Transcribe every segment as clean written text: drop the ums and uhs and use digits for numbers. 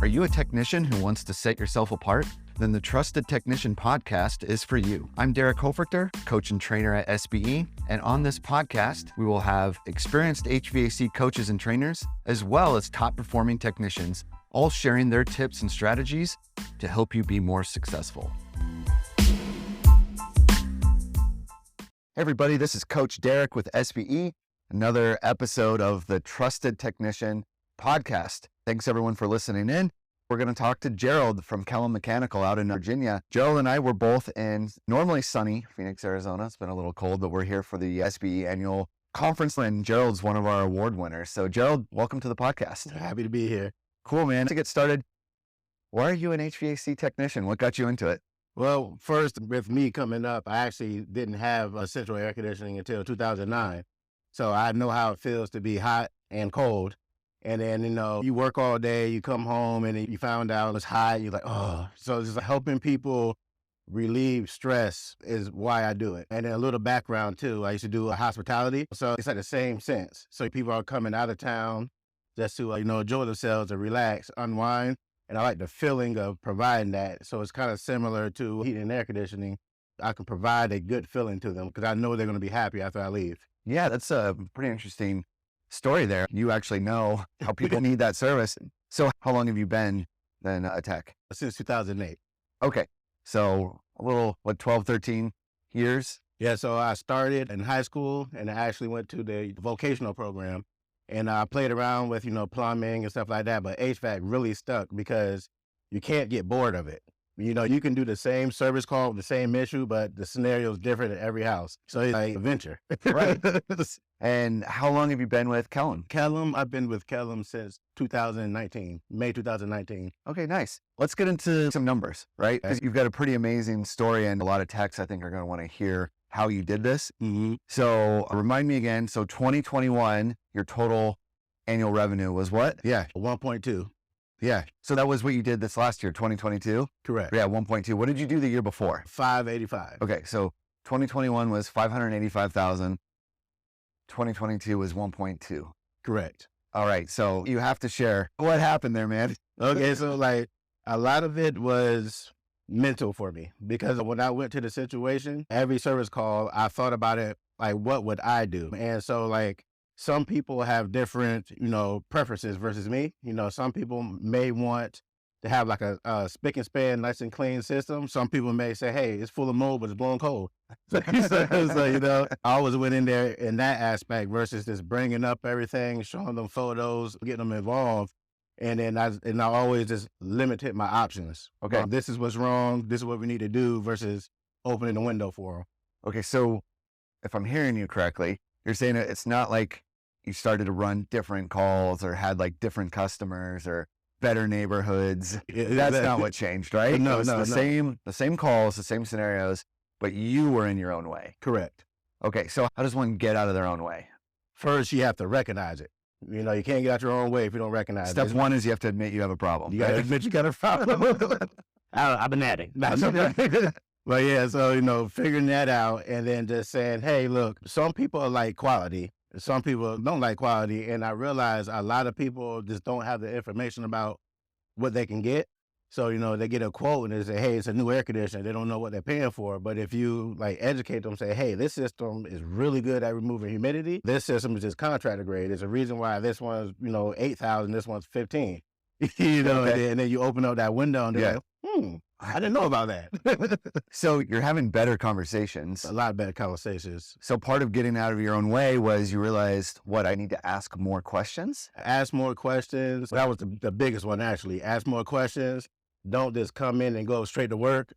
Are you a technician who wants to set yourself apart? Then the Trusted Technician podcast is for you. I'm Derek Hoferter, coach and trainer at SBE, and on this podcast, we will have experienced HVAC coaches and trainers, as well as top-performing technicians, all sharing their tips and strategies to help you be more successful. Hey everybody, this is Coach Derek with SBE, another episode of the Trusted Technician podcast. Thanks everyone for listening in. We're going to talk to Gerald from Kellam Mechanical out in Virginia. Gerald and I were both in normally sunny Phoenix, Arizona. It's been a little cold, but we're here for the SBE annual conference, and Gerald's one of our award winners. So Gerald, welcome to the podcast. Happy to be here. Cool, man. To get started, why are you an HVAC technician? What got you into it? Well, first, with me coming up, I actually didn't have a central air conditioning until 2009. So I know how it feels to be hot and cold. And then, you work all day, you come home and you found out it's hot. You're like, oh, so just helping people relieve stress is why I do it. And then a little background too. I used to do hospitality. So it's like the same sense. So people are coming out of town just to, enjoy themselves and relax, unwind. And I like the feeling of providing that. So it's kind of similar to heating and air conditioning. I can provide a good feeling to them because I know they're going to be happy after I leave. Yeah, that's a pretty interesting story there. You actually know how people need that service. So how long have you been then a tech? Since 2008. Okay. So a little, 12, 13 years? Yeah. So I started in high school and I actually went to the vocational program and I played around with, plumbing and stuff like that. But HVAC really stuck because you can't get bored of it. You can do the same service call with the same issue, but the scenario is different at every house. So it's like a venture. Right. And how long have you been with Kellam? Kellam, I've been with Kellam since 2019, May 2019. Okay, nice. Let's get into some numbers, right? Because you've got a pretty amazing story and a lot of techs I think are going to want to hear how you did this. Mm-hmm. So remind me again. So 2021, your total annual revenue was what? Yeah, 1.2. Yeah. So that was what you did this last year, 2022? Correct. Yeah, 1.2. What did you do the year before? 585. Okay, so 2021 was 585,000. 2022 was 1.2. Correct. All right, so you have to share what happened there, man. Okay, so a lot of it was mental for me because when I went to the situation, every service call, I thought about it, what would I do? And so some people have different, preferences versus me. Some people may want to have a spick and span, nice and clean system. Some people may say, hey, it's full of mold, but it's blowing cold. So, I always went in there in that aspect versus just bringing up everything, showing them photos, getting them involved. And then I always just limited my options. Okay. This is what's wrong. This is what we need to do versus opening the window for them. Okay, so if I'm hearing you correctly, you're saying it's not like you started to run different calls or had different customers or better neighborhoods. That's not what changed, right? No, the same calls, the same scenarios, but you were in your own way. Correct. Okay, so how does one get out of their own way? First, you have to recognize it. You can't get out your own way if you don't recognize it. Step one is you have to admit you have a problem. You got to admit you got a problem. I've been at it. But yeah, so, figuring that out and then just saying, hey, look, some people like quality. Some people don't like quality. And I realize a lot of people just don't have the information about what they can get. So, they get a quote and they say, hey, it's a new air conditioner. They don't know what they're paying for. But if you educate them, say, hey, this system is really good at removing humidity. This system is just contractor grade. There's a reason why this one's, 8,000, this one's 15. Okay. And then you open up that window and they're like, I didn't know about that. So you're having better conversations. A lot better conversations. So part of getting out of your own way was you realized, I need to ask more questions? Ask more questions. That was the biggest one, actually. Ask more questions. Don't just come in and go straight to work.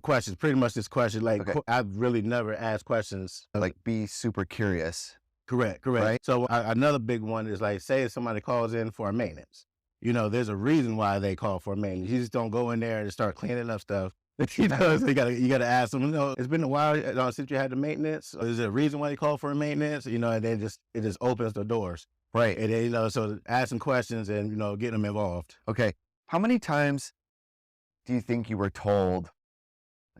Questions. Pretty much this question. Okay. I've really never asked questions. Be super curious. Correct. Right? So another big one is say somebody calls in for a maintenance. There's a reason why they call for maintenance. You just don't go in there and start cleaning up stuff. So you gotta ask them. It's been a while since you had the maintenance. Is there a reason why you call for a maintenance? And then it just opens the doors. Right. And then, so asking questions and get them involved. Okay. How many times do you think you were told,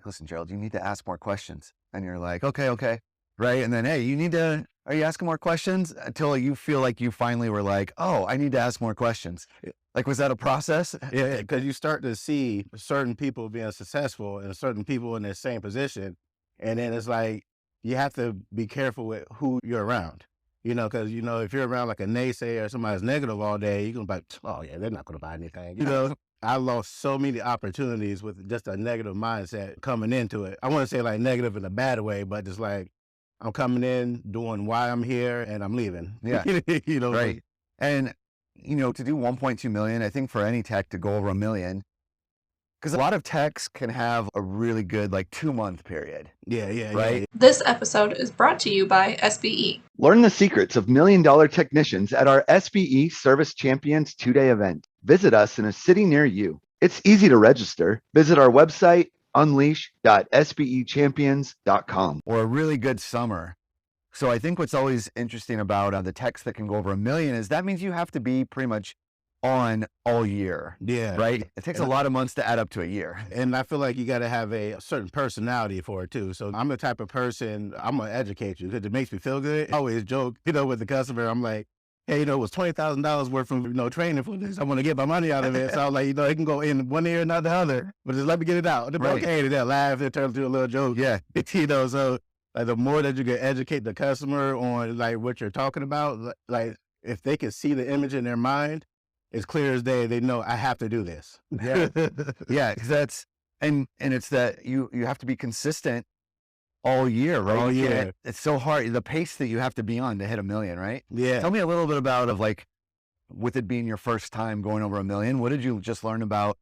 listen, Gerald, you need to ask more questions? And you're like, okay, right? And then, hey, you need to Are you asking more questions until you feel like you finally were like, oh, I need to ask more questions? Like, was that a process? Yeah, because you start to see certain people being successful and certain people in the same position. And then it's like, you have to be careful with who you're around, because, if you're around like a naysayer or somebody's negative all day, you're going to be like, oh yeah, they're not going to buy anything. I lost so many opportunities with just a negative mindset coming into it. I want to say like negative in a bad way, but it's like, I'm coming in, doing why I'm here, and I'm leaving. Yeah. Right. And, to do 1.2 million, I think for any tech to go over $1 million, because a lot of techs can have a really good 2-month period. Yeah. Right? This episode is brought to you by SBE. Learn the secrets of $1 million technicians at our SBE Service Champions 2-day event. Visit us in a city near you. It's easy to register. Visit our website, unleash.sbechampions.com. Or a really good summer. So I think what's always interesting about the techs that can go over $1 million is that means you have to be pretty much on all year. Yeah. Right? It takes a lot of months to add up to a year. And I feel like you got to have a certain personality for it too. So I'm the type of person, I'm going to educate you because it makes me feel good. I always joke, with the customer, I'm like, hey, it was $20,000 worth of, training for this. I want to get my money out of it. So I'm like, it can go in one ear, not the other, but just let me get it out. They're Right. okay. They'll laugh. It turns into a little joke. Yeah. So the more that you can educate the customer on what you're talking about, if they can see the image in their mind, it's clear as day. They know I have to do this. Yeah. Yeah. Cause that's, and it's that you have to be consistent all year, right? All year. It's so hard. The pace that you have to be on to hit $1 million, right? Yeah. Tell me a little bit about with it being your first time going over $1 million, what did you just learn about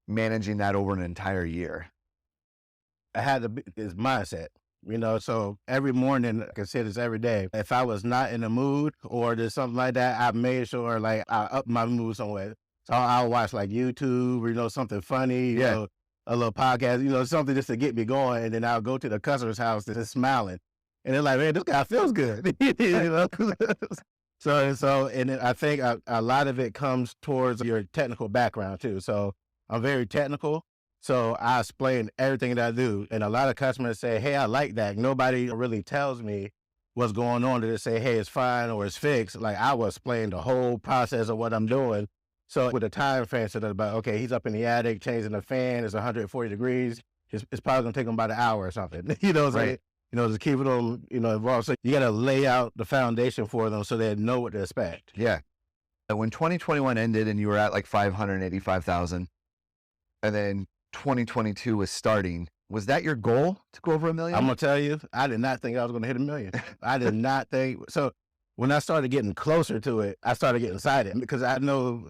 managing that over an entire year? I had this mindset, so every morning, I can say this every day, if I was not in the mood or there's something like that, I made sure I up my mood somewhere. So I'll watch YouTube or, something funny, a little podcast, something just to get me going. And then I'll go to the customer's house and just smiling. And they're like, man, this guy feels good. So, and then I think a lot of it comes towards your technical background too. So I'm very technical. So I explain everything that I do. And a lot of customers say, hey, I like that. Nobody really tells me what's going on. They just say, hey, it's fine or it's fixed. I will explain the whole process of what I'm doing. So with a time frame, so that about, okay, he's up in the attic, changing the fan, it's 140 degrees. It's probably gonna take him about an hour or something. Right. Just keep it on, involved. So you gotta lay out the foundation for them so they know what to expect. Yeah. When 2021 ended and you were at 585,000 and then 2022 was starting, was that your goal to go over $1 million? I'm gonna tell you, I did not think I was gonna hit $1 million. I did not think so. When I started getting closer to it, I started getting excited because I know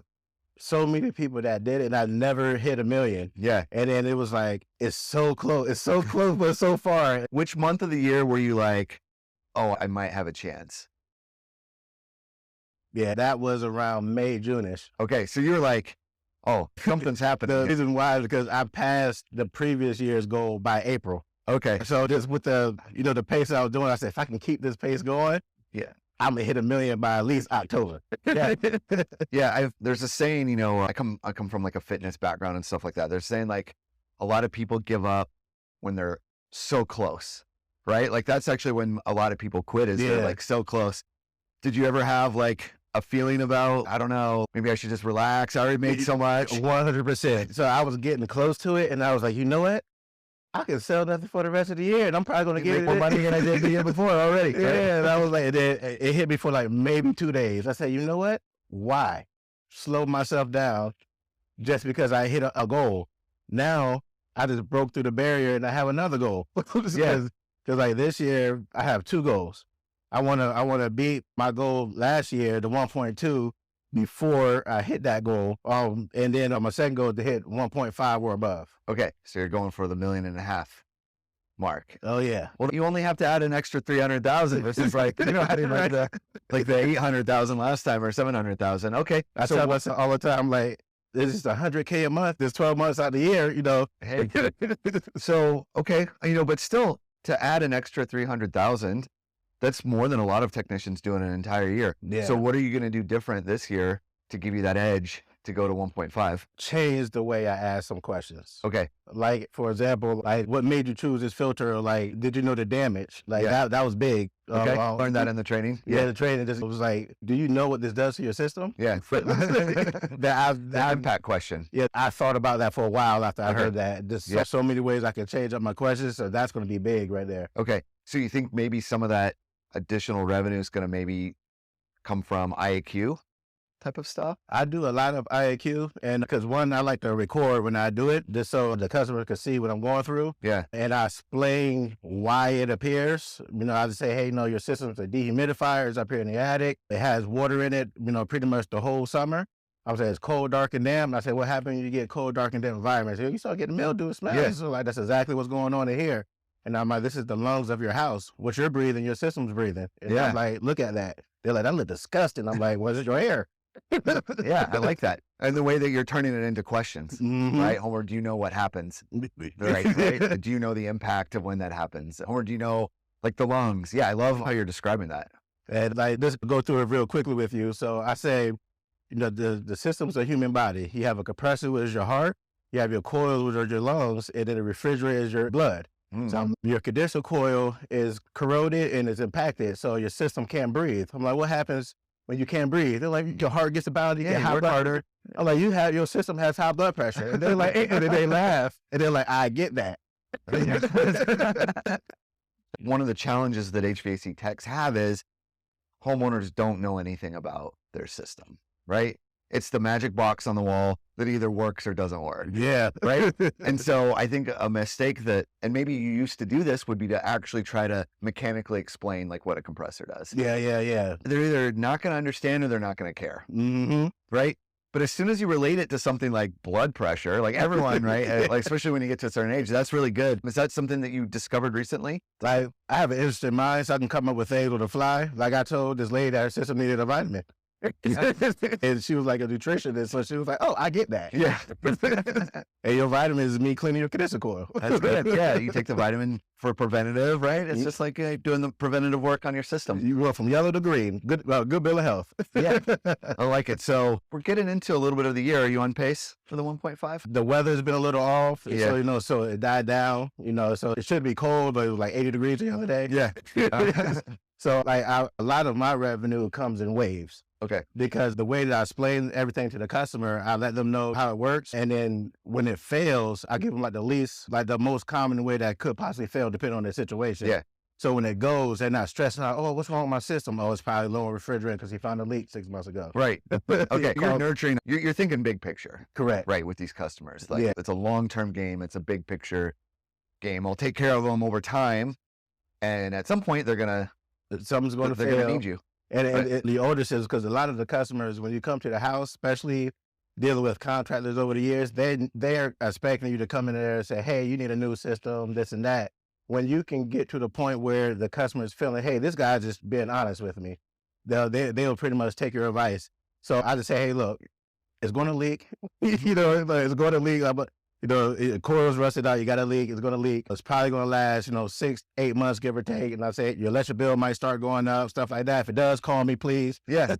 so many people that did it and I never hit $1 million. Yeah. And then it was it's so close. It's so close, but so far. Which month of the year were you oh, I might have a chance? Yeah, that was around May, June-ish. Okay. So you were oh, something's happening. The reason why is because I passed the previous year's goal by April. Okay. So just with the pace I was doing, I said, if I can keep this pace going, yeah, I'm gonna hit $1 million by at least October. Yeah. Yeah. There's a saying, I come from a fitness background and stuff like that. They're saying a lot of people give up when they're so close, right? That's actually when a lot of people quit is they're so close. Did you ever have a feeling about, I don't know, maybe I should just relax? I already made so much. 100%. So I was getting close to it and I was like, you know what? I can sell nothing for the rest of the year and I'm probably going to get more money than I did the year before already. Yeah, and I was like, it hit me for maybe 2 days. I said, you know what? Why slow myself down just because I hit a goal? Now I just broke through the barrier and I have another goal. Yeah. Because this year I have 2 goals. I want to beat my goal last year, the 1.2, before I hit that goal. And then my second goal is to hit 1.5 or above. Okay. So you're going for the $1.5 million mark. Oh yeah. Well, you only have to add an extra 300,000 versus adding the 800,000 last time or 700,000. Okay. I tell myself all the time, this is $100K a month. There's 12 months out of the year, Hey. So, okay. But still to add an extra 300,000, that's more than a lot of technicians do in an entire year. Yeah. So what are you going to do different this year to give you that edge to go to 1.5? Changed the way I asked some questions. Okay. Like, for example, like, what made you choose this filter? Like, did you know the damage? Like, that was big. Okay. Learned that in the training? Yeah, the training just was like, do you know what this does to your system? Yeah. The impact question. Yeah, I thought about that for a while after I heard that. There's so many ways I can change up my questions, so that's going to be big right there. Okay. So you think maybe some of that additional revenue is going to maybe come from IAQ type of stuff? I do a lot of IAQ, and because one, I like to record when I do it, just so the customer can see what I'm going through. Yeah. And I explain why it appears. I just say, hey, your system's a dehumidifier. It's up here in the attic. It has water in it, pretty much the whole summer. I would say it's cold, dark, and damp. And I say, what happens when you get cold, dark, and damp environments? You start getting mildew, smells. Yeah. So like, that's exactly what's going on in here. And I'm like, this is the lungs of your house. What you're breathing, your system's breathing. And I'm like, look at that. They're like, that look disgusting. I'm like, well, is it your hair? Yeah, I like that. And the way that you're turning it into questions, Mm-hmm. right? Homer, do you know what happens? Right? Do you know the impact of when that happens? Homer, do you know, like, the lungs? Yeah, I love how you're describing that. And like, just go through it real quickly with you. So I say, the system's a human body. You have a compressor, which is your heart. You have your coils, which are your lungs, and then the refrigerator is your blood. So your condenser coil is corroded and is impacted, so your system can't breathe. I'm like, what happens when you can't breathe? They're like, your heart gets about it, you get high blood pressure. I'm like, your system has high blood pressure. And they're like, and then they laugh, and they're like, I get that. One of the challenges that HVAC techs have is homeowners don't know anything about their system, right? It's the magic box on the wall that either works or doesn't work. Yeah. Right. And so I think a mistake that, and maybe you used to do this, would be to actually try to mechanically explain like what a compressor does. Yeah. They're either not going to understand or they're not going to care. Mm-hmm. Right. But as soon as you relate it to something like blood pressure, like everyone, right? Like, especially when you get to a certain age, that's really good. Is that something that you discovered recently? Like, I have an interesting mind, so I can come up with things on the fly. Like, I told this lady that her system needed a vitamin. And she was like a nutritionist, so she was like, oh, I get that. Yeah. And your vitamin is me cleaning your condenser coil. That's good. Yeah, you take the vitamin for preventative, right? It's just like doing the preventative work on your system. You go from yellow to green. Good bill of health. Yeah, I like it. So we're getting into a little bit of the year. Are you on pace for the 1.5? The weather's been a little off, Yeah. so it died down, so it should be cold, but it was like 80 degrees the other day. Yeah. So like a lot of my revenue comes in waves. Okay. Because the way that I explain everything to the customer, I let them know how it works. And then when it fails, I give them like the most common way that could possibly fail, depending on their situation. Yeah. So when it goes, they're not stressing out, oh, what's wrong with my system? Oh, it's probably low refrigerant because he found a leak 6 months ago. Right. Okay. You're nurturing, you're thinking big picture. Correct. Right. With these customers. Like, it's a long-term game. It's a big picture game. I'll take care of them over time. And at some point something's going to fail. They're going to need you. And the older systems, because a lot of the customers, when you come to the house, especially dealing with contractors over the years, they're expecting you to come in there and say, hey, you need a new system, this and that. When you can get to the point where the customer is feeling, hey, this guy's just being honest with me, they'll pretty much take your advice. So I just say, hey, look, it's going to leak. It's going to leak. Coil's rusted out. You got a leak. It's going to leak. It's probably going to last, 6-8 months, give or take. And I say, your electric bill might start going up, stuff like that. If it does, call me, please. Yeah.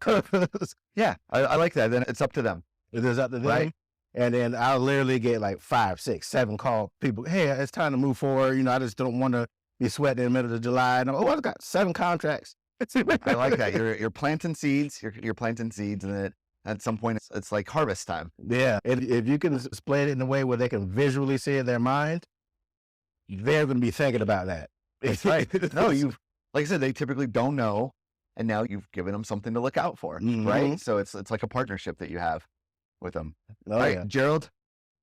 Yeah. I like that. Then it's up to them. It is up to them. Right. And then I'll literally get like 5, 6, 7 call people. Hey, it's time to move forward. I just don't want to be sweating in the middle of July. And I've got 7 contracts. I like that. You're planting seeds. You're planting seeds, and then at some point it's like harvest time. Yeah. And if you can explain it in a way where they can visually see it in their mind, they're going to be thinking about that. That's right. No, like I said, they typically don't know, and now you've given them something to look out for, right? So it's like a partnership that you have with them. Oh, All right, yeah. Gerald,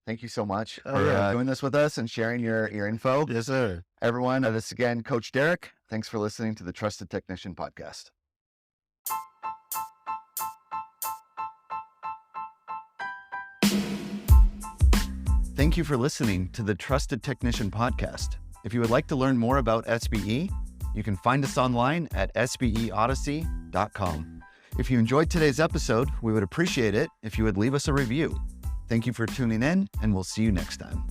thank you so much for doing this with us and sharing your info. Yes, sir. Everyone, this is again Coach Derek. Thanks for listening to the Trusted Technician Podcast. Thank you for listening to the Trusted Technician Podcast. If you would like to learn more about SBE, you can find us online at sbeodyssey.com. If you enjoyed today's episode, we would appreciate it if you would leave us a review. Thank you for tuning in, and we'll see you next time.